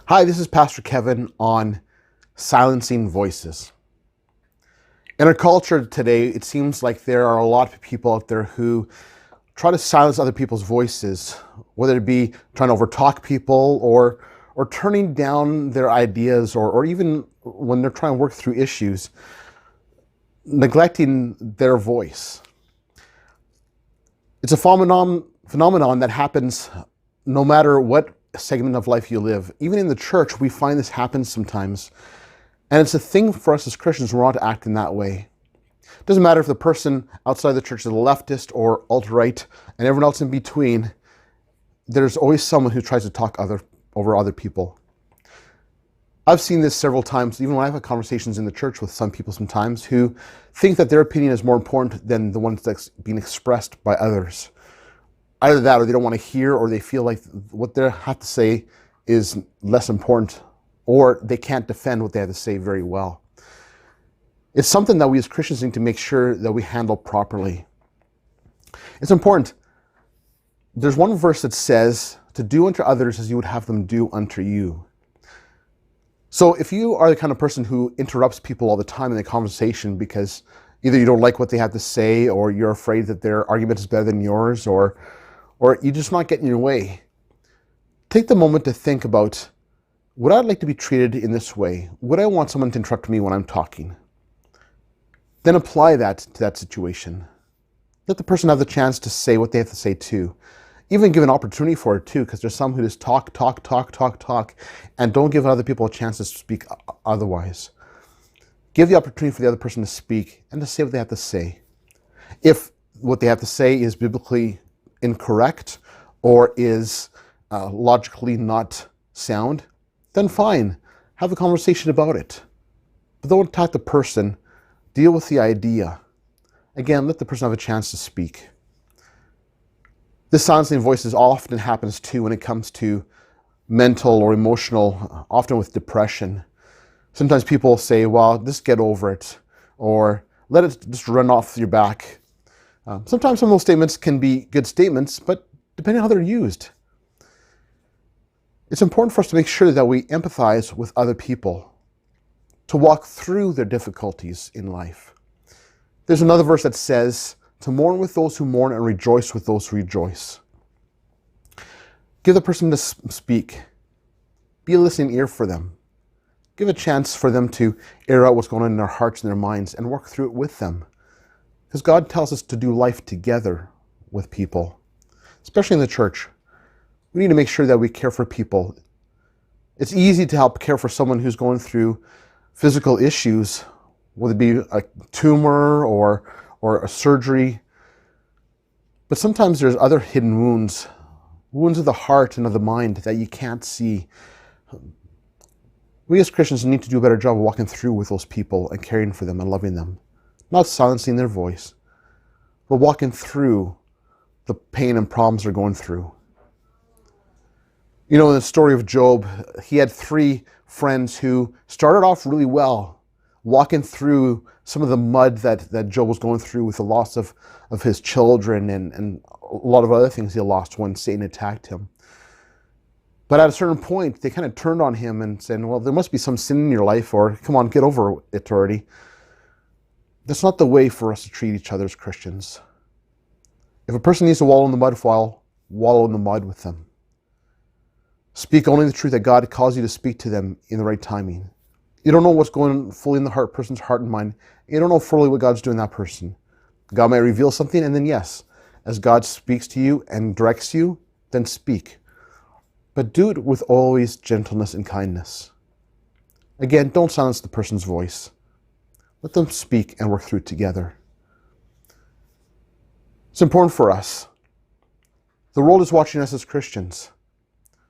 Hi, this is Pastor Kevin on silencing voices. In our culture today, it seems like there are a lot of people out there who try to silence other people's voices, whether it be trying to overtalk people or turning down their ideas or even when they're trying to work through issues, neglecting their voice. It's a phenomenon that happens no matter what segment of life you live. Even in the church, we find this happens sometimes. And it's a thing for us as Christians, we're not to act in that way. It doesn't matter if the person outside the church is a leftist or alt-right and everyone else in between. There's always someone who tries to talk over other people. I've seen this several times, even when I've had conversations in the church with some people sometimes who think that their opinion is more important than the one that's being expressed by others. Either that or they don't want to hear, or they feel like what they have to say is less important, or they can't defend what they have to say very well. It's something that we as Christians need to make sure that we handle properly. It's important. There's one verse that says, to do unto others as you would have them do unto you. So if you are the kind of person who interrupts people all the time in the conversation because either you don't like what they have to say, or you're afraid that their argument is better than yours, or you're just not getting your way, take the moment to think about, would I like to be treated in this way? Would I want someone to interrupt me when I'm talking? Then apply that to that situation. Let the person have the chance to say what they have to say too. Even give an opportunity for it too, because there's some who just talk, and don't give other people a chance to speak otherwise. Give the opportunity for the other person to speak and to say what they have to say. If what they have to say is biblically incorrect or is logically not sound, then fine, have a conversation about it. But don't attack the person, deal with the idea. Again, let the person have a chance to speak. This silencing voices often happens too when it comes to mental or emotional, often with depression. Sometimes people say, well, just get over it, or let it just run off your back. Sometimes some of those statements can be good statements, but depending on how they're used. It's important for us to make sure that we empathize with other people, to walk through their difficulties in life. There's another verse that says, to mourn with those who mourn and rejoice with those who rejoice. Give the person to speak. Be a listening ear for them. Give a chance for them to air out what's going on in their hearts and their minds and work through it with them. Because God tells us to do life together with people, especially in the church. We need to make sure that we care for people. It's easy to help care for someone who's going through physical issues, whether it be a tumor or a surgery. But sometimes there's other hidden wounds of the heart and of the mind that you can't see. We as Christians need to do a better job of walking through with those people and caring for them and loving them. Not silencing their voice, but walking through the pain and problems they're going through. You know, in the story of Job, he had 3 friends who started off really well, walking through some of the mud that Job was going through with the loss of his children and a lot of other things he lost when Satan attacked him. But at a certain point, they kind of turned on him and said, well, there must be some sin in your life, or come on, get over it already. That's not the way for us to treat each other as Christians. If a person needs to wallow in the mud, wallow in the mud with them. Speak only the truth that God calls you to speak to them in the right timing. You don't know what's going fully in the person's heart and mind. You don't know fully what God's doing in that person. God may reveal something, and then yes, as God speaks to you and directs you, then speak. But do it with always gentleness and kindness. Again, don't silence the person's voice. Let them speak and work through it together. It's important for us. The world is watching us as Christians.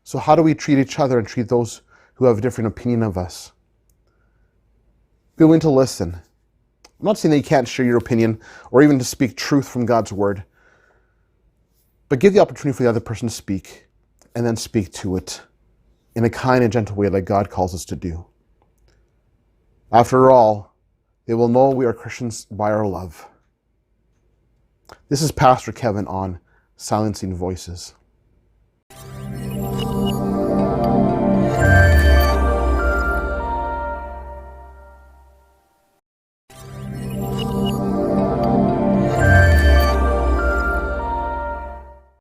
So how do we treat each other and treat those who have a different opinion of us? Be willing to listen. I'm not saying that you can't share your opinion or even to speak truth from God's word, but give the opportunity for the other person to speak and then speak to it in a kind and gentle way like God calls us to do. After all, they will know we are Christians by our love. This is Pastor Kevin on Silencing Voices.